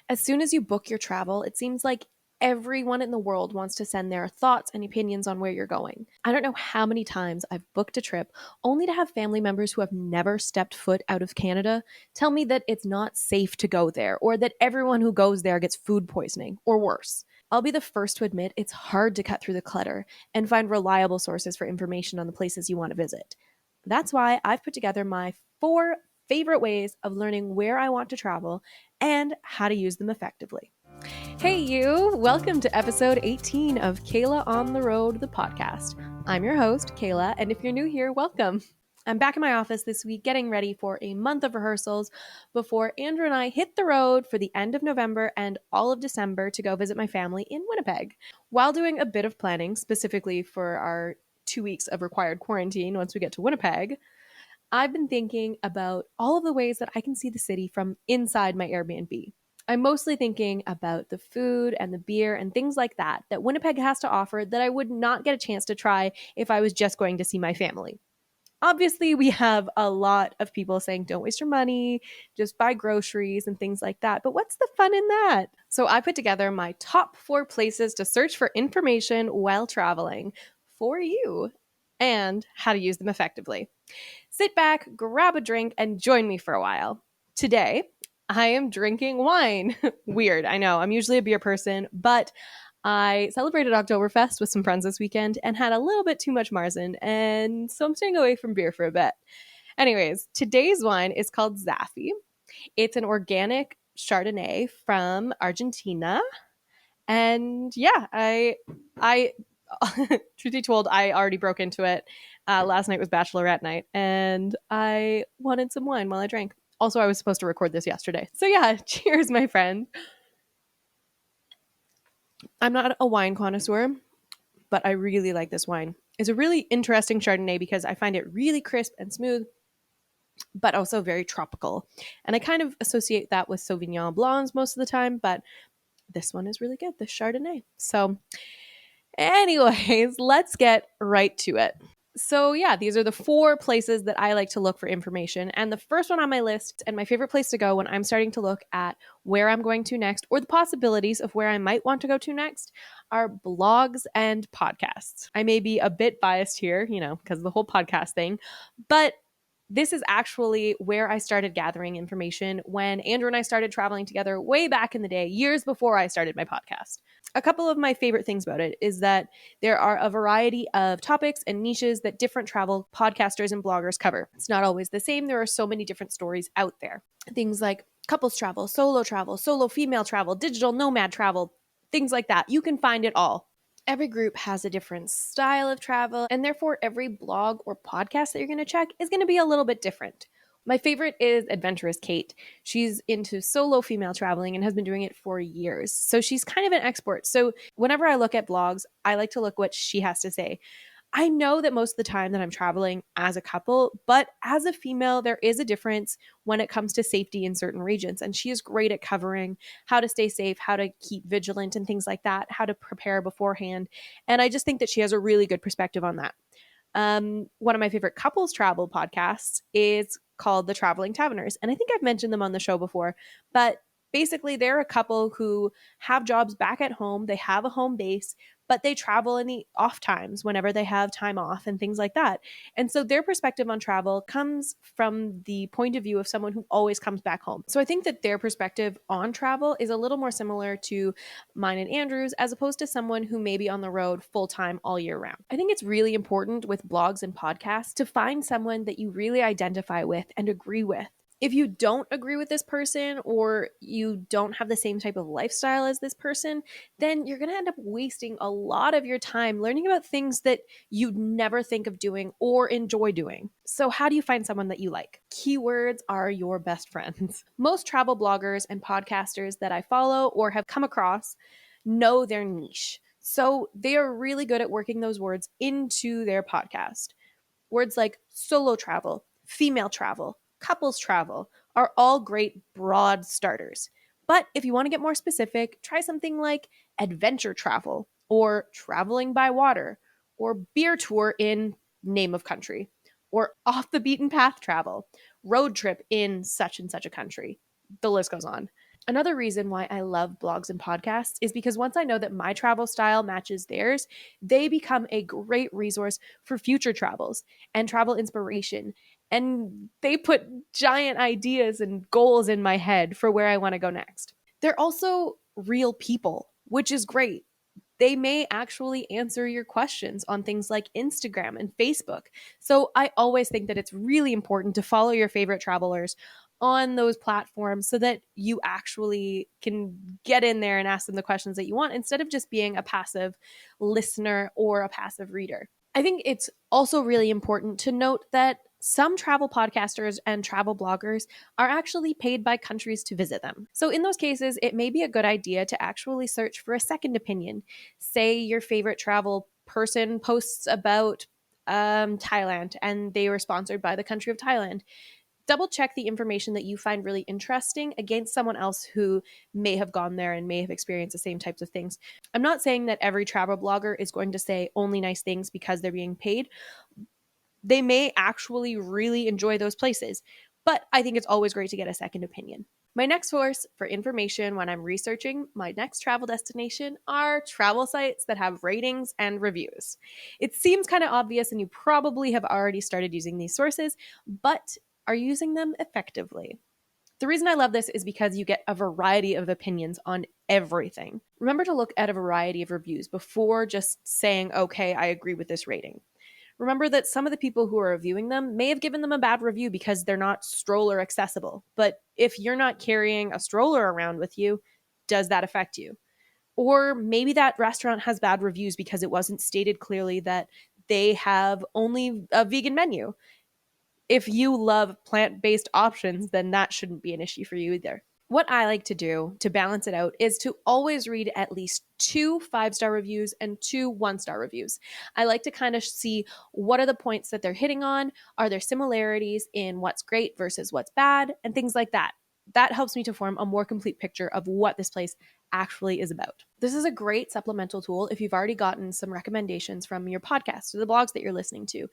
As soon as you book your travel, it seems like everyone in the world wants to send their thoughts and opinions on where you're going. I don't know how many times I've booked a trip only to have family members who have never stepped foot out of Canada tell me that it's not safe to go there or that everyone who goes there gets food poisoning or worse. I'll be the first to admit it's hard to cut through the clutter and find reliable sources for information on the places you want to visit. That's why I've put together my 4 favorite ways of learning where I want to travel and how to use them effectively. Hey, you! Welcome to episode 18 of Kayla on the Road, the podcast. I'm your host, Kayla, and if you're new here, welcome. I'm back in my office this week getting ready for a month of rehearsals before Andrew and I hit the road for the end of November and all of December to go visit my family in Winnipeg. While doing a bit of planning, specifically for our 2 weeks of required quarantine once we get to Winnipeg, I've been thinking about all of the ways that I can see the city from inside my Airbnb. I'm mostly thinking about the food and the beer and things like that Winnipeg has to offer that I would not get a chance to try if I was just going to see my family. Obviously, we have a lot of people saying don't waste your money, just buy groceries and things like that. But what's the fun in that? So I put together my top 4 places to search for information while traveling for you and how to use them effectively. Sit back, grab a drink, and join me for a while. Today, I am drinking wine. Weird, I know. I'm usually a beer person, but I celebrated Oktoberfest with some friends this weekend and had a little bit too much Marzen, and so I'm staying away from beer for a bit. Anyways, today's wine is called Zaffi. It's an organic Chardonnay from Argentina. And yeah, I truth be told, I already broke into it. Last night was bachelorette night, and I wanted some wine while I drank. Also, I was supposed to record this yesterday. So yeah, cheers, my friend. I'm not a wine connoisseur, but I really like this wine. It's a really interesting Chardonnay because I find it really crisp and smooth, but also very tropical. And I kind of associate that with Sauvignon Blancs most of the time, but this one is really good, this Chardonnay. So anyways, let's get right to it. So, yeah, these are the 4 places that I like to look for information. And the first one on my list, and my favorite place to go when I'm starting to look at where I'm going to next or the possibilities of where I might want to go to next, are blogs and podcasts. I may be a bit biased here, because of the whole podcast thing, but this is actually where I started gathering information when Andrew and I started traveling together way back in the day, years before I started my podcast. A couple of my favorite things about it is that there are a variety of topics and niches that different travel podcasters and bloggers cover. It's not always the same. There are so many different stories out there. Things like couples travel, solo female travel, digital nomad travel, things like that. You can find it all. Every group has a different style of travel, and therefore every blog or podcast that you're going to check is going to be a little bit different. My favorite is Adventurous Kate. She's into solo female traveling and has been doing it for years. So she's kind of an expert. So whenever I look at blogs, I like to look what she has to say. I know that most of the time that I'm traveling as a couple, but as a female, there is a difference when it comes to safety in certain regions. And she is great at covering how to stay safe, how to keep vigilant and things like that, how to prepare beforehand. And I just think that she has a really good perspective on that. One of my favorite couples travel podcasts is called The Traveling Taverners. And I think I've mentioned them on the show before, but basically they're a couple who have jobs back at home. They have a home base, but they travel in the off times whenever they have time off and things like that. And so their perspective on travel comes from the point of view of someone who always comes back home. So I think that their perspective on travel is a little more similar to mine and Andrew's, as opposed to someone who may be on the road full time all year round. I think it's really important with blogs and podcasts to find someone that you really identify with and agree with. If you don't agree with this person or you don't have the same type of lifestyle as this person, then you're going to end up wasting a lot of your time learning about things that you'd never think of doing or enjoy doing. So how do you find someone that you like? Keywords are your best friends. Most travel bloggers and podcasters that I follow or have come across know their niche. So they are really good at working those words into their podcast. Words like solo travel, female travel, couples travel are all great broad starters. But if you want to get more specific, try something like adventure travel or traveling by water or beer tour in name of country or off the beaten path travel, road trip in such and such a country. The list goes on. Another reason why I love blogs and podcasts is because once I know that my travel style matches theirs, they become a great resource for future travels and travel inspiration. And they put giant ideas and goals in my head for where I want to go next. They're also real people, which is great. They may actually answer your questions on things like Instagram and Facebook. So I always think that it's really important to follow your favorite travelers on those platforms so that you actually can get in there and ask them the questions that you want instead of just being a passive listener or a passive reader. I think it's also really important to note that some travel podcasters and travel bloggers are actually paid by countries to visit them. So, in those cases, it may be a good idea to actually search for a second opinion. Say your favorite travel person posts about Thailand and they were sponsored by the country of Thailand. Double check the information that you find really interesting against someone else who may have gone there and may have experienced the same types of things. I'm not saying that every travel blogger is going to say only nice things because they're being paid. They may actually really enjoy those places, but I think it's always great to get a second opinion. My next source for information when I'm researching my next travel destination are travel sites that have ratings and reviews. It seems kind of obvious, and you probably have already started using these sources, but are using them effectively. The reason I love this is because you get a variety of opinions on everything. Remember to look at a variety of reviews before just saying, okay, I agree with this rating. Remember that some of the people who are reviewing them may have given them a bad review because they're not stroller accessible. But if you're not carrying a stroller around with you, does that affect you? Or maybe that restaurant has bad reviews because it wasn't stated clearly that they have only a vegan menu. If you love plant-based options, then that shouldn't be an issue for you either. What I like to do to balance it out is to always read at least 2 5-star reviews and 2 1-star reviews. I like to kind of see what are the points that they're hitting on, are there similarities in what's great versus what's bad, and things like that. That helps me to form a more complete picture of what this place actually is about. This is a great supplemental tool if you've already gotten some recommendations from your podcast or the blogs that you're listening to.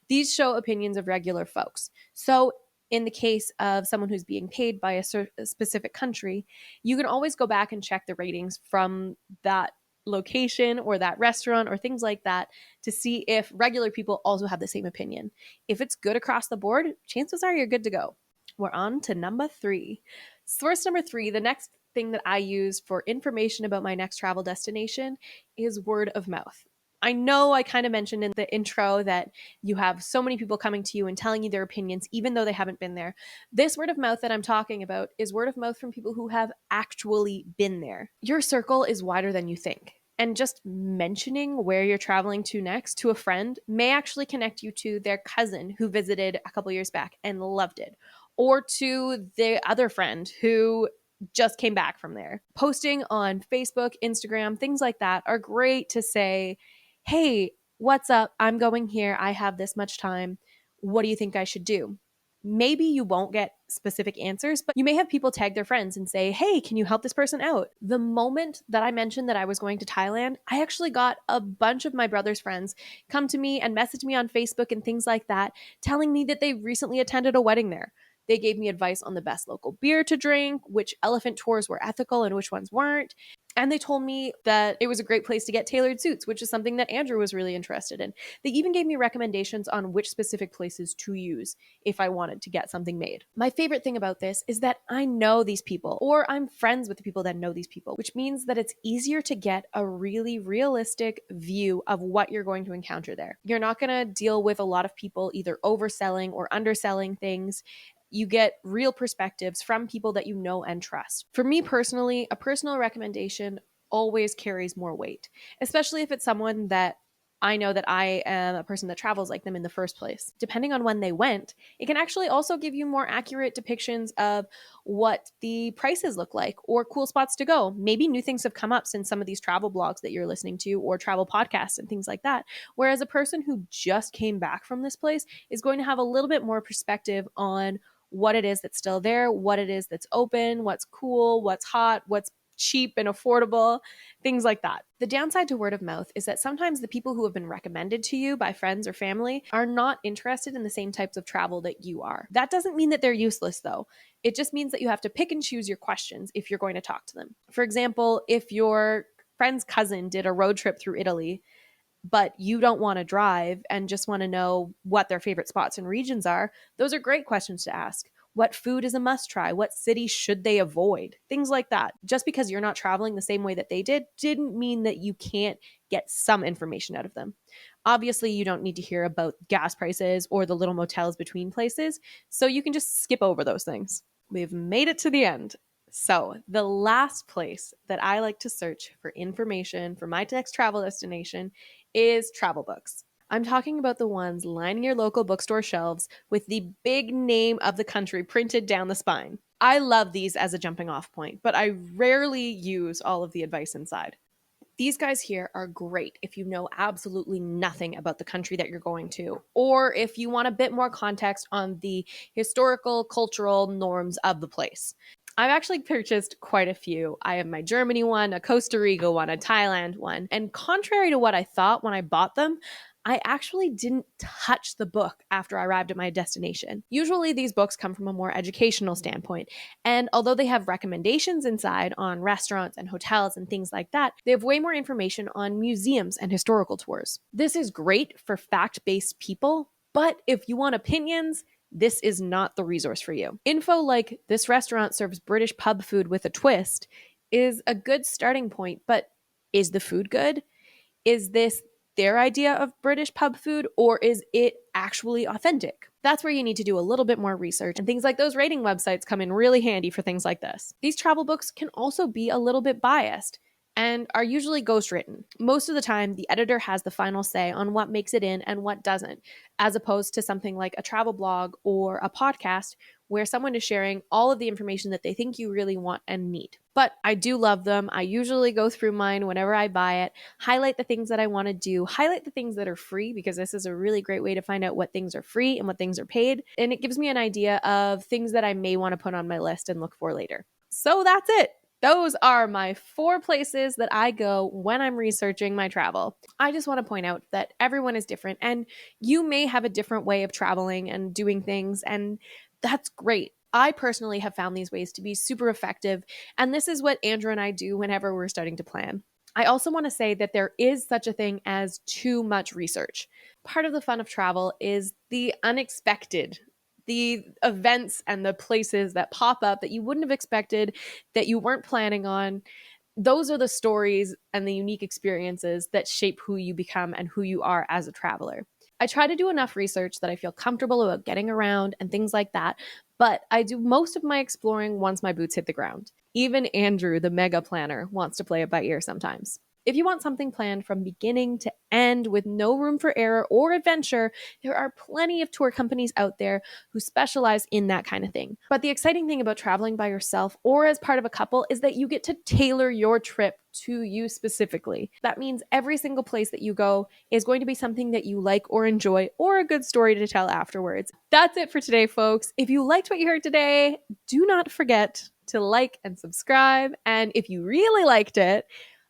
These show opinions of regular folks. So in the case of someone who's being paid by a specific country, you can always go back and check the ratings from that location or that restaurant or things like that to see if regular people also have the same opinion. If it's good across the board, chances are you're good to go. We're on to number 3. Source number 3, the next thing that I use for information about my next travel destination is word of mouth. I know I kind of mentioned in the intro that you have so many people coming to you and telling you their opinions, even though they haven't been there. This word of mouth that I'm talking about is word of mouth from people who have actually been there. Your circle is wider than you think. And just mentioning where you're traveling to next to a friend may actually connect you to their cousin who visited a couple years back and loved it, or to the other friend who just came back from there. Posting on Facebook, Instagram, things like that are great to say, hey, what's up? I'm going here. I have this much time. What do you think I should do? Maybe you won't get specific answers, but you may have people tag their friends and say, hey, can you help this person out? The moment that I mentioned that I was going to Thailand, I actually got a bunch of my brother's friends come to me and message me on Facebook and things like that, telling me that they recently attended a wedding there. They gave me advice on the best local beer to drink, which elephant tours were ethical and which ones weren't. And they told me that it was a great place to get tailored suits, which is something that Andrew was really interested in. They even gave me recommendations on which specific places to use if I wanted to get something made. My favorite thing about this is that I know these people, or I'm friends with the people that know these people, which means that it's easier to get a really realistic view of what you're going to encounter there. You're not going to deal with a lot of people either overselling or underselling things. You get real perspectives from people that you know and trust. For me personally, a personal recommendation always carries more weight, especially if it's someone that I know that I am a person that travels like them in the first place. Depending on when they went, it can actually also give you more accurate depictions of what the prices look like or cool spots to go. Maybe new things have come up since some of these travel blogs that you're listening to or travel podcasts and things like that. Whereas a person who just came back from this place is going to have a little bit more perspective on what it is that's still there, what it is that's open, what's cool, what's hot, what's cheap and affordable, things like that. The downside to word of mouth is that sometimes the people who have been recommended to you by friends or family are not interested in the same types of travel that you are. That doesn't mean that they're useless though. It just means that you have to pick and choose your questions if you're going to talk to them. For example, if your friend's cousin did a road trip through Italy, but you don't want to drive and just want to know what their favorite spots and regions are, those are great questions to ask. What food is a must try? What city should they avoid? Things like that. Just because you're not traveling the same way that they did didn't mean that you can't get some information out of them. Obviously, you don't need to hear about gas prices or the little motels between places, so you can just skip over those things. We've made it to the end. So, the last place that I like to search for information for my next travel destination is travel books. I'm talking about the ones lining your local bookstore shelves with the big name of the country printed down the spine. I love these as a jumping off point, but I rarely use all of the advice inside. These guys here are great if you know absolutely nothing about the country that you're going to, or if you want a bit more context on the historical, cultural norms of the place. I've actually purchased quite a few. I have my Germany one, a Costa Rica one, a Thailand one. And contrary to what I thought when I bought them, I actually didn't touch the book after I arrived at my destination. Usually these books come from a more educational standpoint. And although they have recommendations inside on restaurants and hotels and things like that, they have way more information on museums and historical tours. This is great for fact-based people, but if you want opinions, this is not the resource for you. Info like this restaurant serves British pub food with a twist is a good starting point, but is the food good? Is this their idea of British pub food, or is it actually authentic? That's where you need to do a little bit more research, and things like those rating websites come in really handy for things like this. These travel books can also be a little bit biased and are usually ghostwritten. Most of the time, the editor has the final say on what makes it in and what doesn't, as opposed to something like a travel blog or a podcast where someone is sharing all of the information that they think you really want and need. But I do love them. I usually go through mine whenever I buy it, highlight the things that I want to do, highlight the things that are free, because this is a really great way to find out what things are free and what things are paid. And it gives me an idea of things that I may want to put on my list and look for later. So that's it. Those are my 4 places that I go when I'm researching my travel. I just want to point out that everyone is different, and you may have a different way of traveling and doing things, and that's great. I personally have found these ways to be super effective, and this is what Andrew and I do whenever we're starting to plan. I also want to say that there is such a thing as too much research. Part of the fun of travel is the unexpected, the events and the places that pop up that you wouldn't have expected, that you weren't planning on. Those are the stories and the unique experiences that shape who you become and who you are as a traveler. I try to do enough research that I feel comfortable about getting around and things like that, but I do most of my exploring once my boots hit the ground. Even Andrew, the mega planner, wants to play it by ear sometimes. If you want something planned from beginning to end with no room for error or adventure, there are plenty of tour companies out there who specialize in that kind of thing. But the exciting thing about traveling by yourself or as part of a couple is that you get to tailor your trip to you specifically. That means every single place that you go is going to be something that you like or enjoy, or a good story to tell afterwards. That's it for today, folks. If you liked what you heard today, do not forget to like and subscribe. And if you really liked it,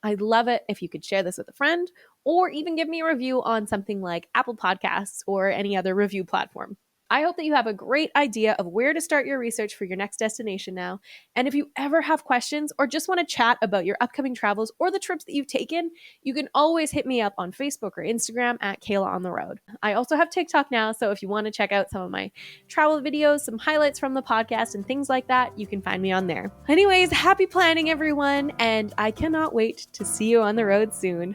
I'd love it if you could share this with a friend, or even give me a review on something like Apple Podcasts or any other review platform. I hope that you have a great idea of where to start your research for your next destination now. And if you ever have questions or just want to chat about your upcoming travels or the trips that you've taken, you can always hit me up on Facebook or Instagram at Kayla on the Road. I also have TikTok now, so if you want to check out some of my travel videos, some highlights from the podcast and things like that, you can find me on there. Anyways, happy planning, everyone, and I cannot wait to see you on the road soon.